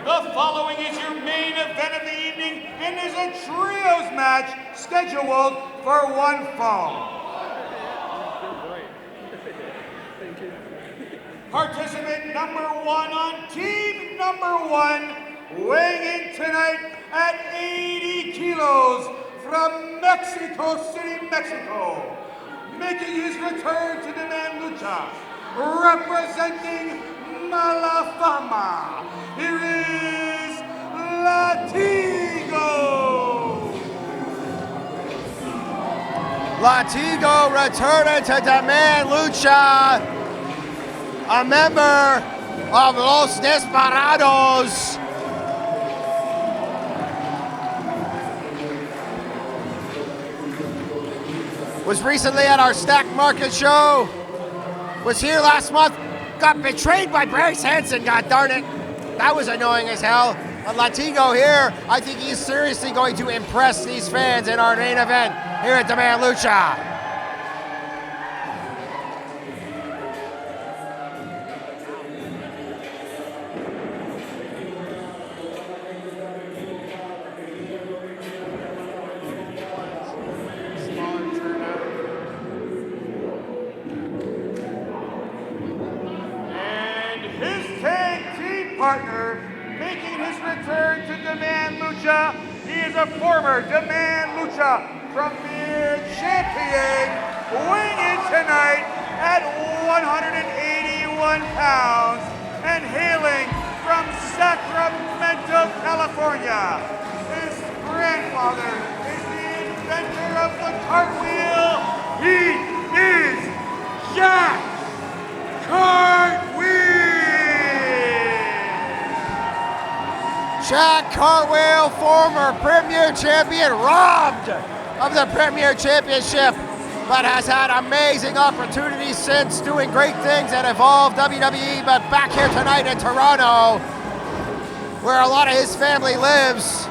The following is your main event of the evening and is a trios match scheduled for one fall. Participant number one on team number one, weighing in tonight at 80 kilos from Mexico City, Mexico, making his return to Demand Lucha, representing Mala Fama. Here is LATIGO. LATIGO returning to Demand Lucha, a member of Los Desperados. Was recently at our Stack Market show. Was here last month. Got betrayed by Bryce Hansen, god darn it. That was annoying as hell. But LATIGO here, I think he's seriously going to impress these fans in our main event here at Demand Lucha. Partner, making his return to Demand Lucha. He is a former Demand Lucha Premier Champion, weighing in tonight at 181 pounds and hailing from Sacramento, California. His grandfather is the inventor of the cartwheel. He is Jack Cartwheel. Jack Cartwheel, former Premier Champion, robbed of the Premier Championship, but has had amazing opportunities since, doing great things at Evolve WWE, but back here tonight in Toronto, where a lot of his family lives.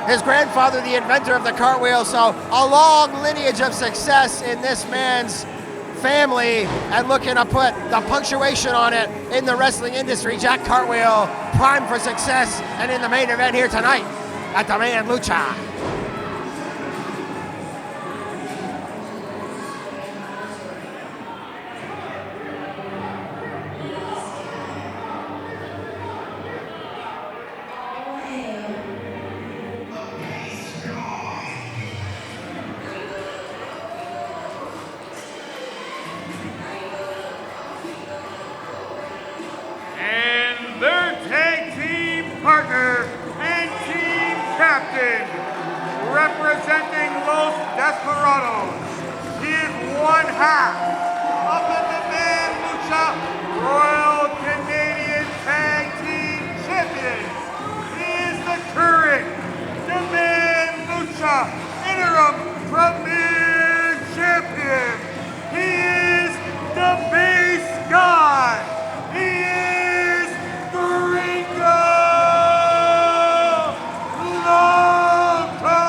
His grandfather, the inventor of the cartwheel, so a long lineage of success in this man's family, and looking to put the punctuation on it in the wrestling industry. Jack Cartwheel, primed for success, and in the main event here tonight at Demand Lucha. Their tag team partner and team captain, representing Los Desperados. He is one half of the Demand Lucha Royal Canadian Tag Team Champions. He is the current Demand Lucha Interim Premier Champion. He is the base god. He is GRiiNGO LOCO!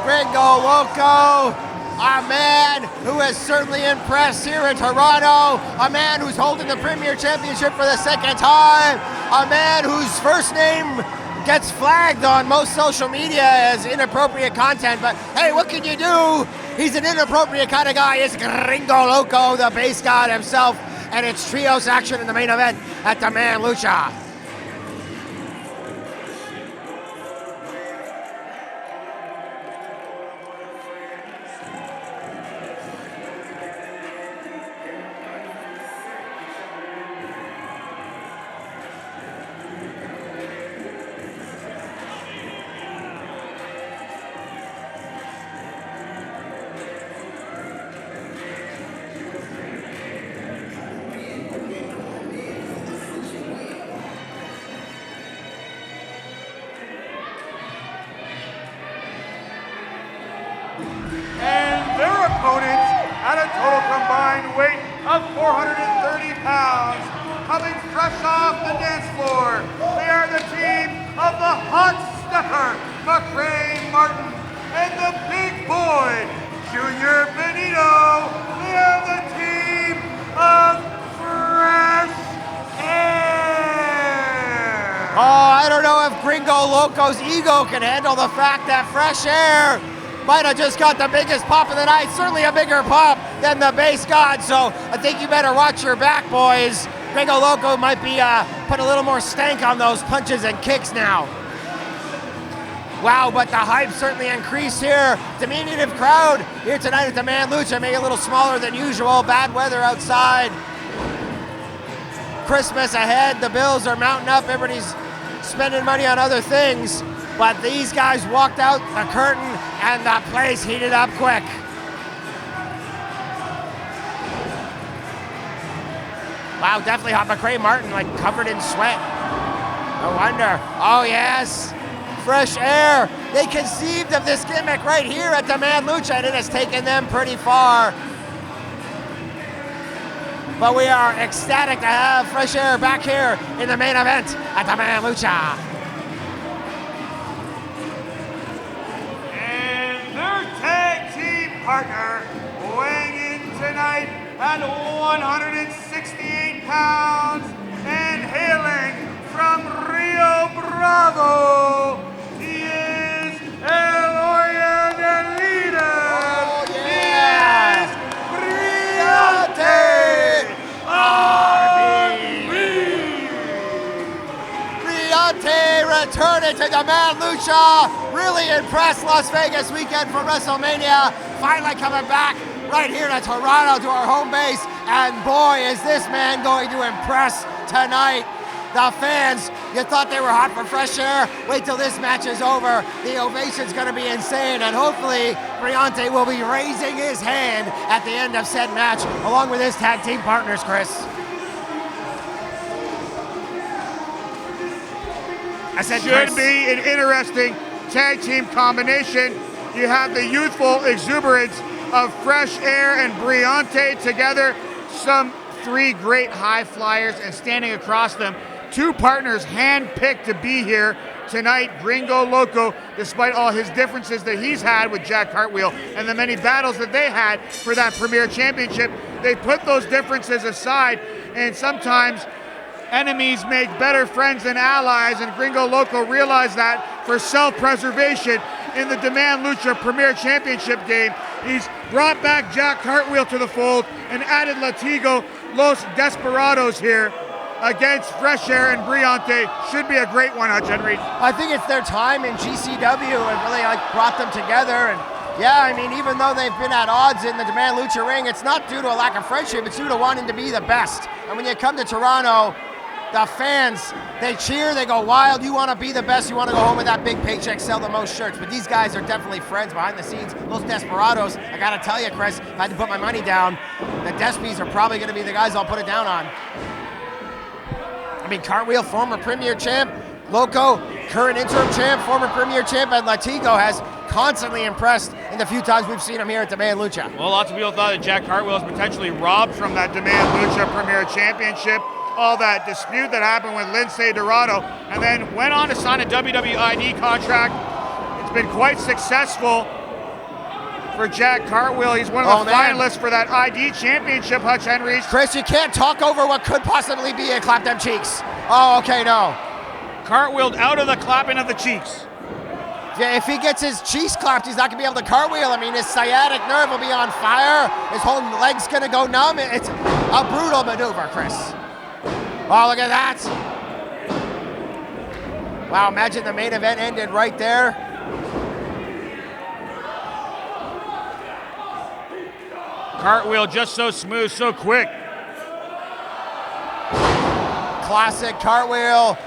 GRiiNGO LOCO, a man who has certainly impressed here in Toronto, a man who's holding the Premier Championship for the second time, a man whose first name gets flagged on most social media as inappropriate content, but hey, what can you do? He's an inappropriate kind of guy. It's GRiiNGO LOCO, the base god himself, and it's trios action in the main event at Demand Lucha. Opponents at a total combined weight of 430 pounds, coming fresh off the dance floor. They are the team of the Hotstepper, Martin, and the big boy, Junior Benito. They are the team of Fresh Gringo Loco's ego can handle the fact that Fresh Air might have just got the biggest pop of the night, certainly a bigger pop than the base god, so I think you better watch your back, boys. Gringo Loco might be putting a little more stank on those punches and kicks now. Wow, but the hype certainly increased here. Diminutive crowd here tonight at Demand Lucha, maybe a little smaller than usual. Bad weather outside. Christmas ahead, the bills are mounting up, everybody's spending money on other things, but these guys walked out the curtain and the place heated up quick. Wow, definitely hot. McCray Martin like covered in sweat. No wonder. Oh yes, Fresh Air. They conceived of this gimmick right here at Demand Lucha, and it has taken them pretty far. But we are ecstatic to have Fresh Air back here in the main event at Demand Lucha. And their tag team partner weighing in tonight at 168 pounds and hailing from Rio Bravo, he is El Orion Leader. Oh yeah! Briyante RB. Briyante returning to Demand Lucha. Really impressed Las Vegas weekend for WrestleMania. Finally coming back right here to Toronto, to our home base, and boy, is this man going to impress tonight. The fans, you thought they were hot for Fresh Air? Wait till this match is over. The ovation's gonna be insane, and hopefully Briyante will be raising his hand at the end of said match, along with his tag team partners, Chris. I said should be an interesting tag team combination. You have the youthful exuberance of Fresh Air and Briyante together, some three great high flyers, and standing across them, two partners handpicked to be here tonight. Gringo Loco, despite all his differences that he's had with Jack Cartwheel and the many battles that they had for that Premier Championship, they put those differences aside, and sometimes enemies make better friends than allies, and Gringo Loco realized that for self-preservation in the Demand Lucha Premier Championship game. He's brought back Jack Cartwheel to the fold and added Latigo, Los Desperados here against Fresh Air and Briyante. Should be a great one, Hutch Henry. I think it's their time in GCW and really brought them together. And yeah, I mean, even though they've been at odds in the Demand Lucha ring, it's not due to a lack of friendship, it's due to wanting to be the best. And when you come to Toronto, the fans, they cheer, they go wild. You want to be the best, you want to go home with that big paycheck, sell the most shirts. But these guys are definitely friends behind the scenes. Those Desperados, I got to tell you, Chris, if I had to put my money down, the Despies are probably going to be the guys I'll put it down on. I mean, Cartwheel, former Premier Champ. Loco, current interim champ, former Premier Champ, and Latigo has constantly impressed in the few times we've seen him here at Demand Lucha. Well, lots of people thought that Jack Cartwheel was potentially robbed from that Demand Lucha Premier Championship. All that dispute that happened with Lindsay Dorado, and then went on to sign a WWE ID contract. It's been quite successful for Jack Cartwheel. He's one of the finalists for that ID championship, Hutch Henries. Chris, you can't talk over what could possibly be a clap them cheeks. Oh, okay, no. Cartwheeled out of the clapping of the cheeks. Yeah, if he gets his cheeks clapped, he's not going to be able to cartwheel. I mean, his sciatic nerve will be on fire. His whole leg's going to go numb. It's a brutal maneuver, Chris. Oh, look at that. Wow, imagine the main event ended right there. Cartwheel just so smooth, so quick. Classic cartwheel,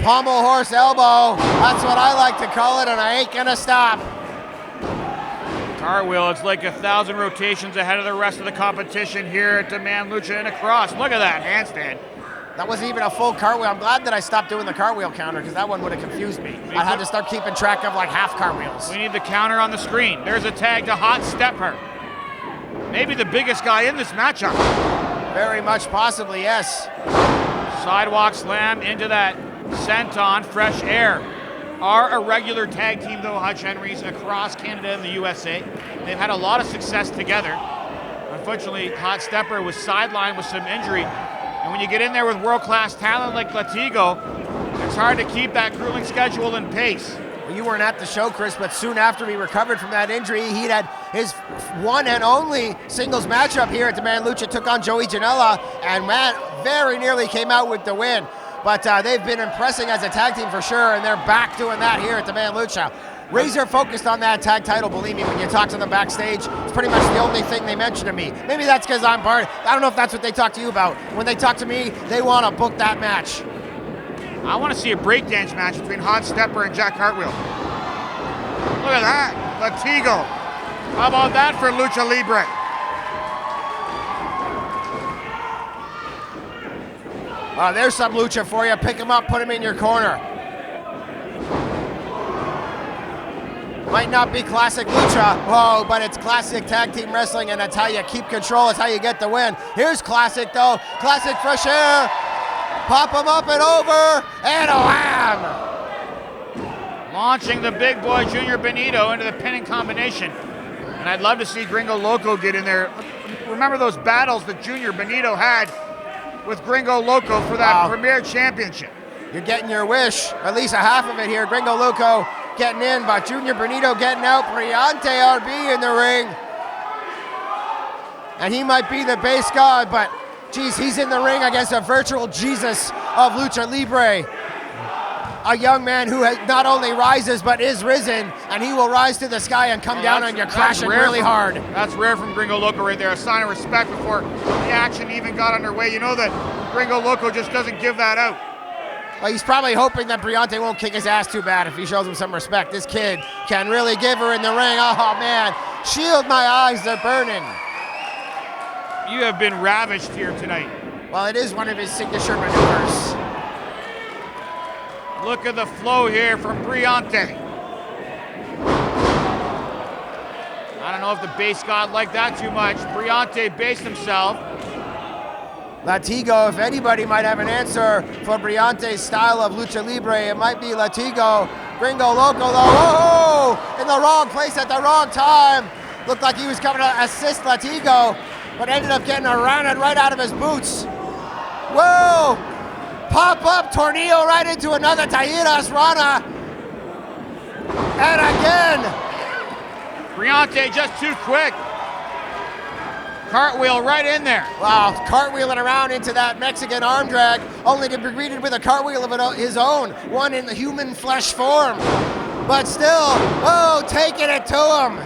pommel horse elbow. That's what I like to call it, and I ain't gonna stop. Cartwheel, it's like 1,000 rotations ahead of the rest of the competition here at Demand Lucha and across. Look at that handstand. That wasn't even a full cartwheel. I'm glad that I stopped doing the cartwheel counter because that one would have confused me. I had to start keeping track of like half cartwheels. We need the counter on the screen. There's a tag to Hotstepper. Maybe the biggest guy in this matchup. Very much possibly, yes. Sidewalk slam into that senton. Fresh Air are a regular tag team though, Hutch Henries, across Canada and the USA. They've had a lot of success together. Unfortunately, Hotstepper was sidelined with some injury. And when you get in there with world-class talent like Latigo, It's hard to keep that grueling schedule in pace. Well, you weren't at the show, Chris, but soon after he recovered from that injury, he had his one and only singles matchup here at Demand Lucha, took on Joey Janela, and man, very nearly came out with the win. But they've been impressing as a tag team for sure, and they're back doing that here at Demand Lucha. Razor focused on that tag title, believe me, when you talk to them backstage, it's pretty much the only thing they mention to me. Maybe that's because I'm part. I don't know if that's what they talk to you about. When they talk to me, they want to book that match. I want to see a breakdance match between Hotstepper and Jack Cartwheel. Look at that, Latigo. How about that for Lucha Libre? There's some Lucha for you. Pick him up, put him in your corner. Might not be classic Lucha, but it's classic tag team wrestling, and that's how you keep control, it's how you get the win. Here's classic though, classic fresh air. Pop him up and over, and a wham! Launching the big boy, Junior Benito, into the pinning combination. And I'd love to see GRiiNGO LOCO get in there. Remember those battles that Junior Benito had with GRiiNGO LOCO for that Premier Championship. You're getting your wish, at least a half of it here. GRiiNGO LOCO getting in, but Junior Benito getting out. Briyante RB in the ring. And he might be the base god, but geez, he's in the ring against a virtual Jesus of Lucha Libre. A young man who has not only rises, but is risen, and he will rise to the sky and come down on you, crashing really hard. That's rare from GRiiNGO LOCO right there, a sign of respect before the action even got underway. You know that GRiiNGO LOCO just doesn't give that out. Well, he's probably hoping that Briyante won't kick his ass too bad if he shows him some respect. This kid can really give her in the ring. Oh man, shield my eyes, they're burning. You have been ravished here tonight. Well, it is one of his signature maneuvers. Look at the flow here from Briyante. I don't know if the base god liked that too much. Briyante based himself. Latigo, if anybody might have an answer for Briante's style of Lucha Libre, it might be Latigo. GRiiNGO LOCO though, whoa! In the wrong place at the wrong time. Looked like he was coming to assist Latigo, but ended up getting a rounded right out of his boots. Whoa! Pop-up tornillo right into another Tahiras Rana. And again. Briyante just too quick. Cartwheel right in there. Wow, cartwheeling around into that Mexican arm drag, only to be greeted with a cartwheel of his own, one in the human flesh form. But still, taking it to him.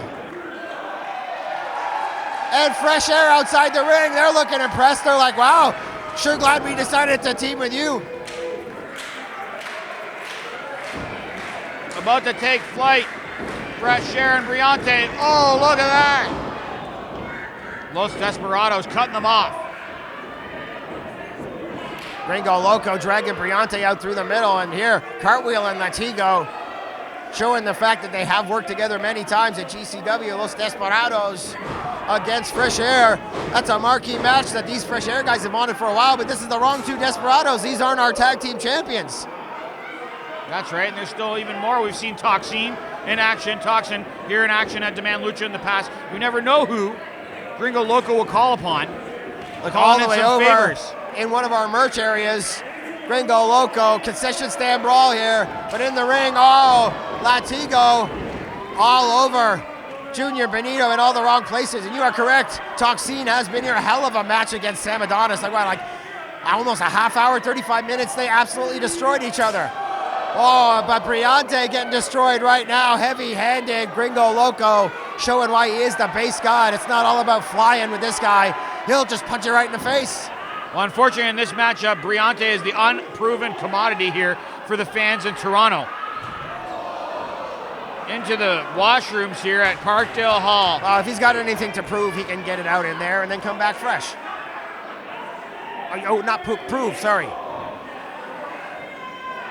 And fresh air outside the ring, they're looking impressed. They're like, wow, sure glad we decided to team with you. About to take flight. Fresh air and Briyante. Oh, look at that. Los Desperados cutting them off. GRiiNGO LOCO dragging Briyante out through the middle, and here, Cartwheel and Latigo showing the fact that they have worked together many times at GCW. Los Desperados against Fresh Air. That's a marquee match that these Fresh Air guys have wanted for a while, but this is the wrong two Desperados. These aren't our tag team champions. That's right, and there's still even more. We've seen Toxin in action, Toxin here in action at Demand Lucha in the past. You never know who GRiiNGO LOCO will call upon. Look all the way over favors in one of our merch areas. GRiiNGO LOCO, concession stand brawl here, but in the ring, Latigo all over Junior Benito in all the wrong places. And you are correct, Toxin has been here, a hell of a match against Sam Adonis. Like almost a half hour, 35 minutes, they absolutely destroyed each other. Oh, but Briyante getting destroyed right now, heavy-handed. GRiiNGO LOCO showing why he is the base god. It's not all about flying with this guy. He'll just punch you right in the face. Well, unfortunately, in this matchup, Briyante is the unproven commodity here for the fans in Toronto. Into the washrooms here at Parkdale Hall. If he's got anything to prove, he can get it out in there and then come back fresh. Not prove, sorry.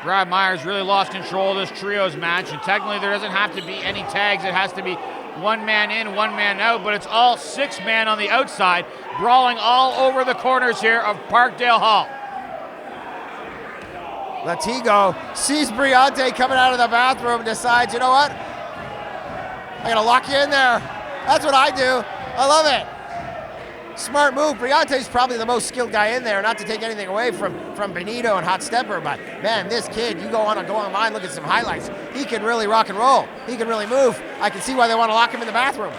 Brad Myers really lost control of this trios match, and technically there doesn't have to be any tags. It has to be one man in, one man out, but it's all 6 man on the outside, brawling all over the corners here of Parkdale Hall. Latigo sees Briyante coming out of the bathroom, decides, you know what? I'm gonna lock you in there. That's what I do. I love it. Smart move. Briante's probably the most skilled guy in there, not to take anything away from Benito and Hotstepper, but man, this kid, you go online, look at some highlights. He can really rock and roll. He can really move. I can see why they want to lock him in the bathroom.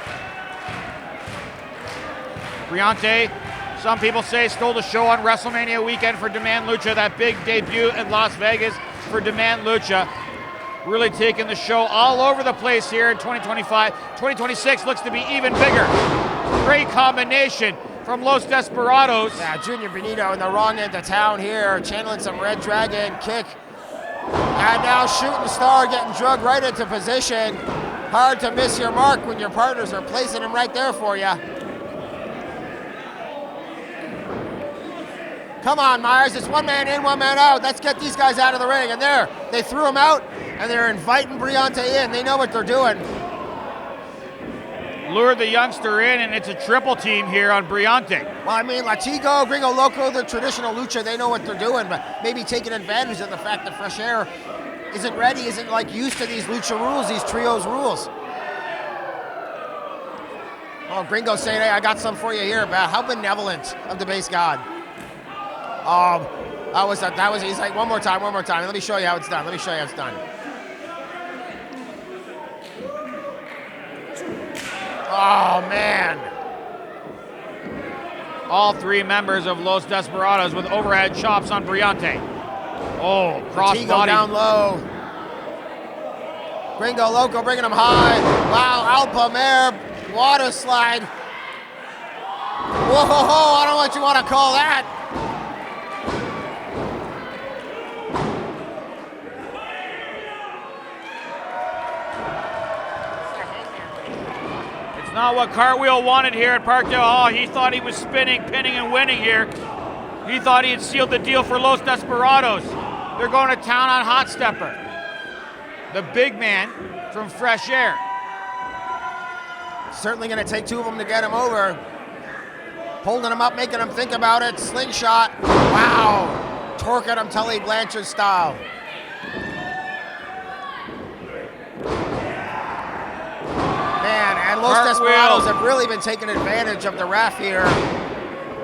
Briyante, some people say, stole the show on WrestleMania weekend for Demand Lucha, that big debut in Las Vegas for Demand Lucha. Really taking the show all over the place here in 2025. 2026 looks to be even bigger. Great combination from Los Desperados. Yeah, Junior Benito in the wrong end of town here, channeling some Red Dragon kick. And now Shooting Star getting drugged right into position. Hard to miss your mark when your partners are placing him right there for you. Come on, Myers, it's one man in, one man out. Let's get these guys out of the ring. And there, they threw him out, and they're inviting Briyante in. They know what they're doing. Lured the youngster in, and it's a triple team here on Briyante. Well, I mean, LATIGO, GRiiNGO, LOCO, the traditional Lucha, they know what they're doing, but maybe taking advantage of the fact that Fresh Air isn't ready, isn't like used to these Lucha rules, these trios rules. Oh, GRiiNGO saying, hey, I got some for you here, but how benevolent of the base god. He's like, one more time. Let me show you how it's done. Oh, man. All three members of Los Desperados with overhead chops on Briyante. Oh, crossbody. Down low. GRiiNGO, LOCO bringing him high. Wow, Alpamare, water slide. Whoa, I don't know what you want to call that. Not what Cartwheel wanted here at Parkdale Hall. He thought he was spinning, pinning, and winning here. He thought he had sealed the deal for Los Desperados. They're going to town on Hotstepper, the big man from Fresh Air. Certainly going to take two of them to get him over. Holding him up, making him think about it. Slingshot. Wow. Torquing him Tully Blanchard style. And Los Desperados have really been taking advantage of the ref here.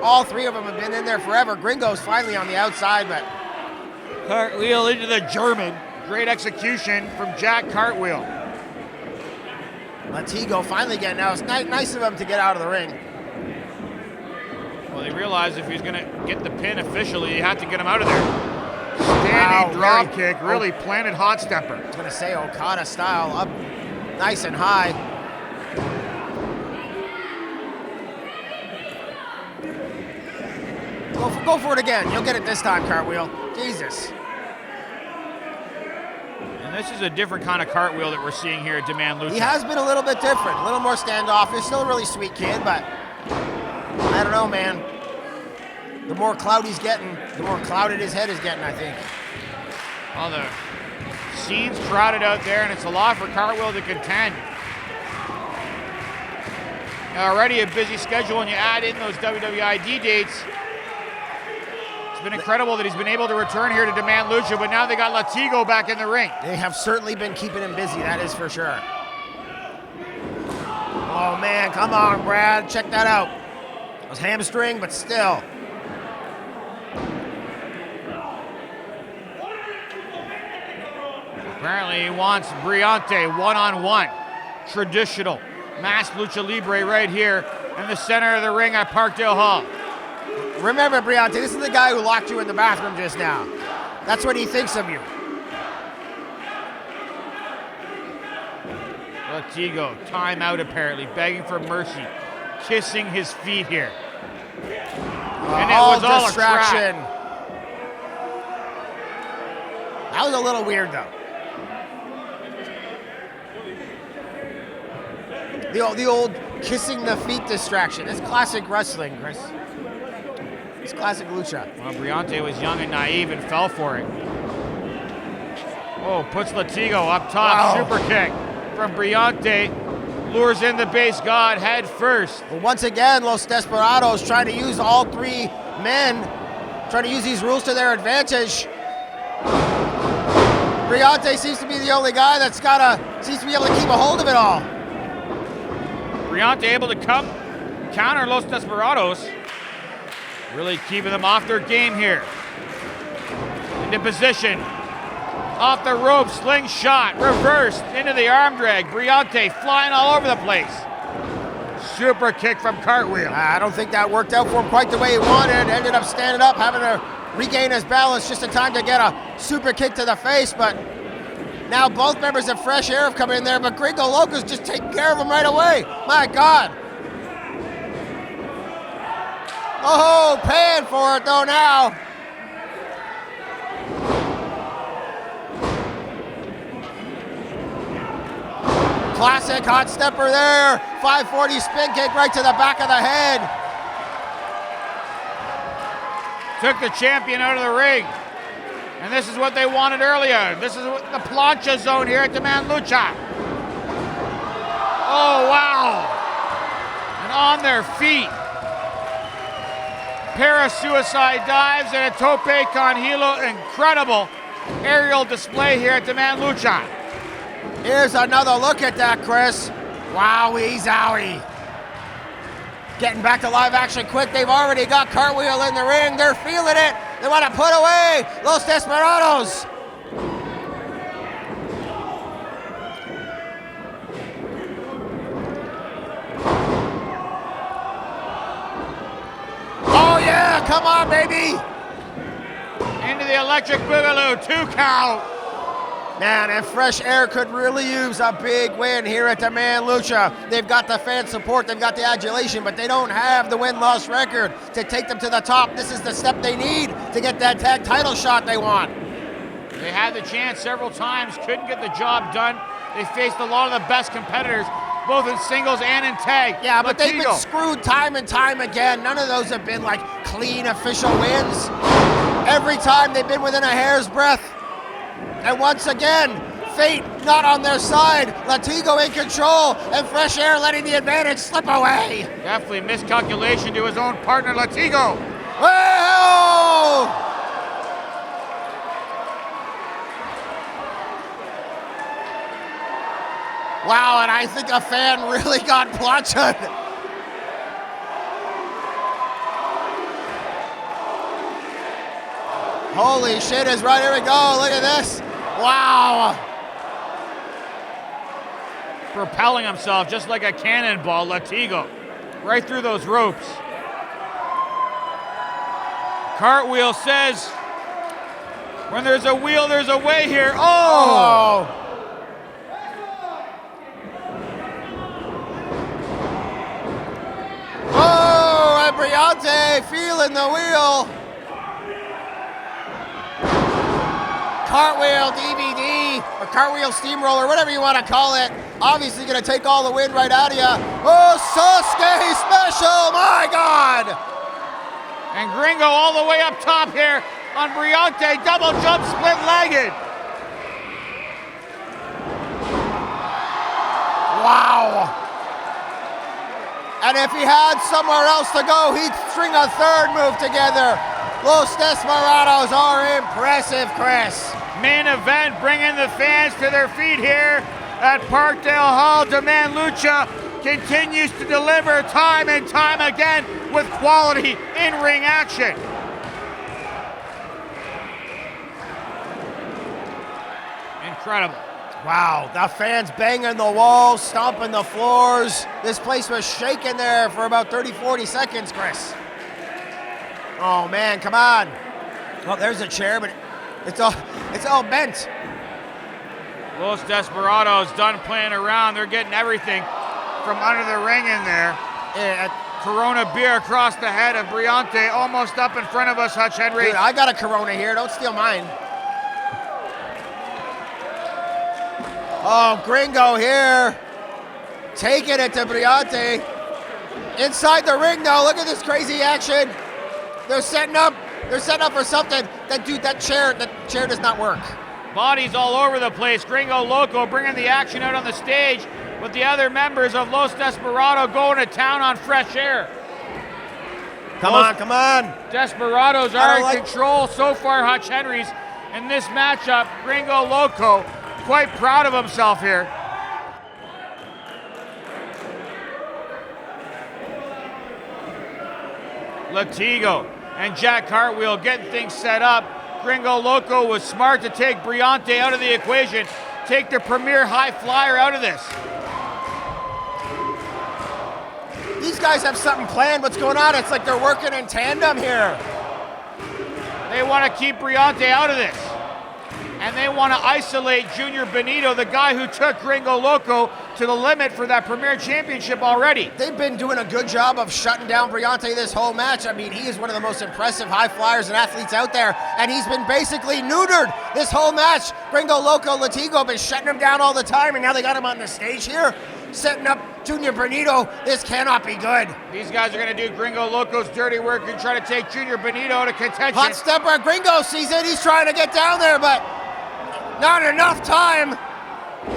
All three of them have been in there forever. GRiiNGO's finally on the outside, but... Cartwheel into the German. Great execution from Jack Cartwheel. LATIGO finally getting out. It's nice of him to get out of the ring. Well, they realized if he's going to get the pin officially, you have to get him out of there. Standing drop kick, really planted Hotstepper. I was going to say Okada style, up nice and high. Go for it again. You'll get it this time, Cartwheel. Jesus. And this is a different kind of Cartwheel that we're seeing here at Demand Lucha. He has been a little bit different, a little more standoffish. Still a really sweet kid, but I don't know, man. The more clout he's getting, the more clouded his head is getting, I think. Well, the scene's crowded out there, and it's a lot for Cartwheel to contend. Already a busy schedule, and you add in those WWID dates. It's been incredible that he's been able to return here to Demand Lucha, but now they got LATIGO back in the ring. They have certainly been keeping him busy, that is for sure. Oh man, come on, Brad, check that out. It was hamstring, but still. Apparently he wants Briyante one-on-one. Traditional masked Lucha Libre right here in the center of the ring at Parkdale Hall. Remember, Briyante, this is the guy who locked you in the bathroom just now. That's what he thinks of you. LATIGO, timeout apparently, begging for mercy, kissing his feet here. And it was all distraction. That was a little weird, though. The old kissing the feet distraction. It's classic wrestling, Chris. It's classic Lucha. Well, Briyante was young and naive and fell for it. Oh, puts LATIGO up top. Wow. Super kick from Briyante. Lures in the base god head first. Well, once again, Los Desperados trying to use all three men, trying to use these rules to their advantage. Briyante seems to be the only guy seems to be able to keep a hold of it all. Briyante able to come counter Los Desperados. Really keeping them off their game here. Into position. Off the rope, slingshot, reversed into the arm drag. Briyante flying all over the place. Super kick from Cartwheel. I don't think that worked out for him quite the way he wanted. Ended up standing up, having to regain his balance just in time to get a super kick to the face. But now both members of Fresh Air have come in there, but GRiiNGO LOCO's just taking care of him right away. My God. Oh, paying for it though now. Classic Hotstepper there. 540 spin kick right to the back of the head. Took the champion out of the ring. And this is what they wanted earlier. This is the plancha zone here at Demand Lucha. Oh, wow. And on their feet. Pair of suicide dives and a tope con hilo. Incredible aerial display here at Demand Lucha. Here's another look at that, Chris. Wowie zowie. Getting back to live action quick. They've already got Cartwheel in the ring. They're feeling it. They want to put away Los Desperados. Oh yeah, come on, baby. Into the electric boogaloo, 2 count. Man, and Fresh Air could really use a big win here at Demand Lucha. They've got the fan support, they've got the adulation, but they don't have the win-loss record to take them to the top. This is the step they need to get that tag title shot they want. They had the chance several times, couldn't get the job done. They faced a lot of the best competitors, both in singles and in tag. Yeah, but they've LATIGO. been screwed time and time again. None of those have been like clean official wins. Every time they've been within a hair's breadth. And once again, fate not on their side. LATIGO in control, and Fresh Air letting the advantage slip away. Definitely miscalculation to his own partner, LATIGO. Whoa! Wow, and I think a fan really got bludgeoned. Holy shit is right, here we go, look at this. Wow. Propelling himself just like a cannonball, LATIGO. Right through those ropes. Cartwheel says, when there's a wheel, there's a way here. Oh! Oh, and Briyante feeling the wheel. Cartwheel DVD, or cartwheel steamroller, whatever you want to call it. Obviously going to take all the wind right out of you. Oh, Sasuke special, my God! And GRiiNGO all the way up top here on Briyante, double jump, split-legged. Wow. And if he had somewhere else to go, he'd string a third move together. Los Desperados are impressive, Chris. Main event, bringing the fans to their feet here at Parkdale Hall. Demand Lucha continues to deliver time and time again with quality in-ring action. Incredible. Wow, the fans banging the walls, stomping the floors. This place was shaking there for about 30, 40 seconds, Chris. Oh man, come on. Well, there's a chair, but it's all bent. Los Desperados done playing around. They're getting everything from under the ring in there. Corona beer across the head of Briyante, almost up in front of us, Hutch Henry. Dude, I got a Corona here. Don't steal mine. Oh, GRiiNGO here. Taking it to Briyante. Inside the ring now. Look at this crazy action. They're setting up for something. That chair does not work. Bodies all over the place. GRiiNGO LOCO bringing the action out on the stage with the other members of Los Desperados going to town on Fresh Air. Come on. Desperados are in control so far, Hutch Henries. In this matchup, GRiiNGO LOCO quite proud of himself here. Latigo and Jack Cartwheel getting things set up. Gringo Loco was smart to take Briyante out of the equation, take the premier high flyer out of this. These guys have something planned. What's going on? It's like they're working in tandem here. They want to keep Briyante out of this. And they want to isolate Junior Benito, the guy who took Gringo Loco to the limit for that Premier Championship already. They've been doing a good job of shutting down Briyante this whole match. I mean, he is one of the most impressive high flyers and athletes out there, and he's been basically neutered this whole match. Gringo Loco, Latigo have been shutting him down all the time, and now they got him on the stage here, setting up Junior Benito. This cannot be good. These guys are going to do Gringo Loco's dirty work and try to take Junior Benito out of contention. Hotstepper, Gringo sees it. He's trying to get down there, but not enough time.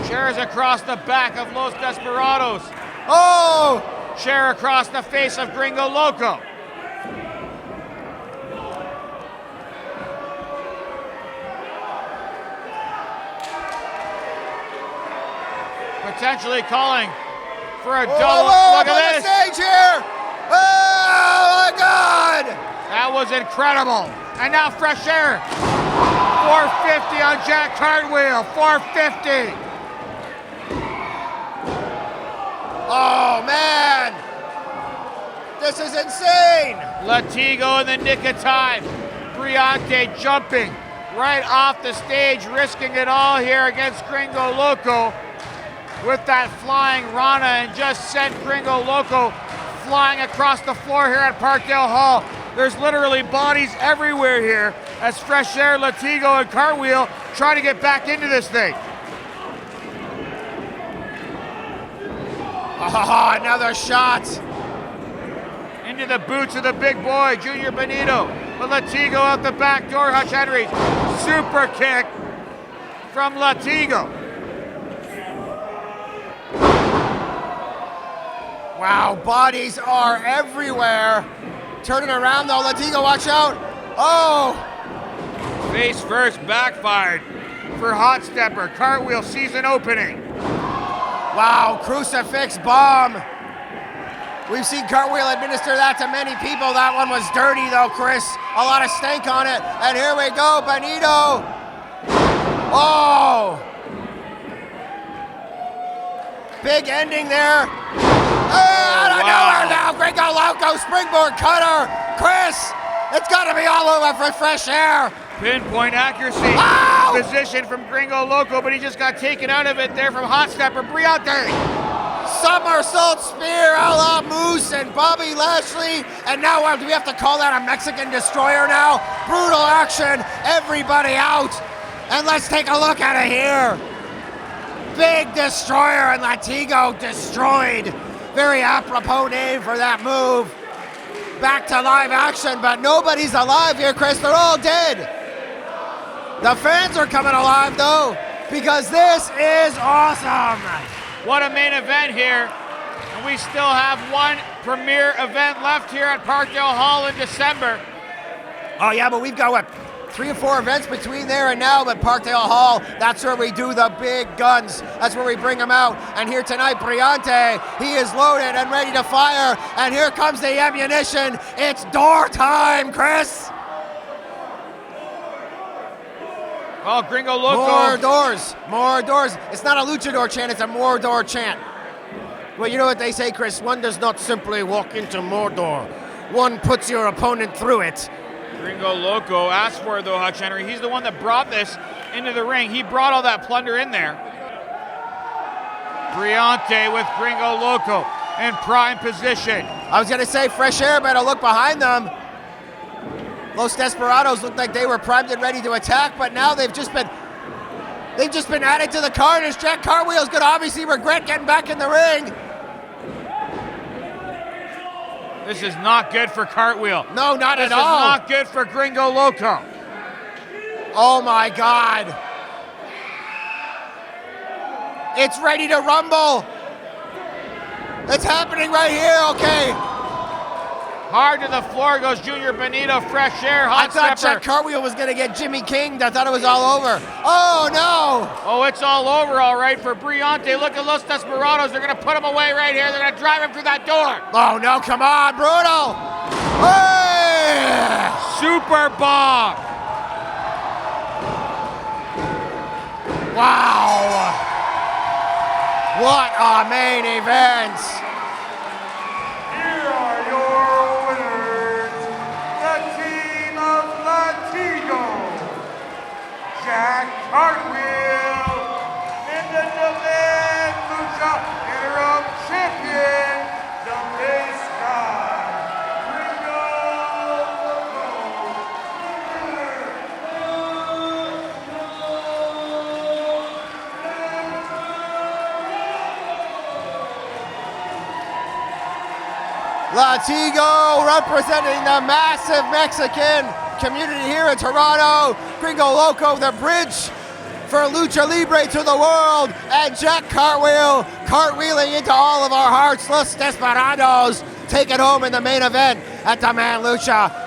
Chairs across the back of Los Desperados. Oh! Chair across the face of Gringo Loco. Potentially calling for a double. Look at this. Stage here. Oh my God! That was incredible. And now fresh air. 450 on Jack Cartwheel. 450. Oh man! This is insane! Latigo in the nick of time. Briyante jumping right off the stage, risking it all here against Gringo Loco with that flying Rana, and just sent Gringo Loco flying across the floor here at Parkdale Hall. There's literally bodies everywhere here as Fresh Air, Latigo, and Cartwheel try to get back into this thing. Oh, another shot. Into the boots of the big boy, Junior Benito. But Latigo out the back door, Hutch Henries. Super kick from Latigo. Wow, bodies are everywhere. Turning around though, Latigo, watch out. Oh! Face first, backfired for Hotstepper. Cartwheel sees an opening. Wow, crucifix bomb. We've seen Cartwheel administer that to many people. That one was dirty though, Chris. A lot of stank on it. And here we go, Benito. Oh! Big ending there. Out of nowhere now, Gringo Loco, springboard cutter. Chris, it's gotta be all over for Fresh Air. Pinpoint accuracy. Ow! Position from Gringo Loco, but he just got taken out of it there from Hotstepper. Briyante. Somersault spear a la Moose and Bobby Lashley. And now do we have to call that a Mexican destroyer now? Brutal action, everybody out. And let's take a look at it here. Big destroyer, and Latigo destroyed. Very apropos name for that move. Back to live action, but nobody's alive here, Chris. They're all dead. The fans are coming alive, though, because this is awesome. What a main event here. And we still have one premier event left here at Parkdale Hall in December. Oh, yeah, but we've got, what, 3 or 4 events between there and now, but Parkdale Hall, that's where we do the big guns. That's where we bring them out. And here tonight, Briyante, he is loaded and ready to fire. And here comes the ammunition. It's door time, Chris. Well, Gringo Loco. More doors, more doors. It's not a luchador chant, it's a more door chant. Well, you know what they say, Chris? One does not simply walk into Mordor. One puts your opponent through it. Gringo Loco asked for it though, Hutch Henry. He's the one that brought this into the ring. He brought all that plunder in there. Briyante with Gringo Loco in prime position. I was gonna say Fresh Air better look behind them. Los Desperados looked like they were primed and ready to attack, but now they've just been added to the carnage. Jack Cartwheel's gonna obviously regret getting back in the ring. This is not good for Cartwheel. No, not at all. This is not good for Gringo Loco. Oh my God. It's ready to rumble. It's happening right here, okay. Hard to the floor goes Junior Benito, Fresh Air, I thought Hotstepper. Jack Cartwheel was gonna get Jimmy King'd. I thought it was all over. Oh no. Oh, it's all over all right for Briyante. Look at Los Desperados. They're gonna put him away right here. They're gonna drive him through that door. Oh no, come on, brutal. Hey! super bomb. Wow! What a main event! Here are your winners, the team of LATIGO, Jack Cartwheel, and the Demand Lucha Interim Champion, the Base Guy, GRiiNGO, LATIGO representing the massive Mexican community here in Toronto. GRiiNGO LOCO, the bridge for Lucha Libre to the world. And Jack Cartwheel cartwheeling into all of our hearts. Los Desperados take it home in the main event at Demand Lucha.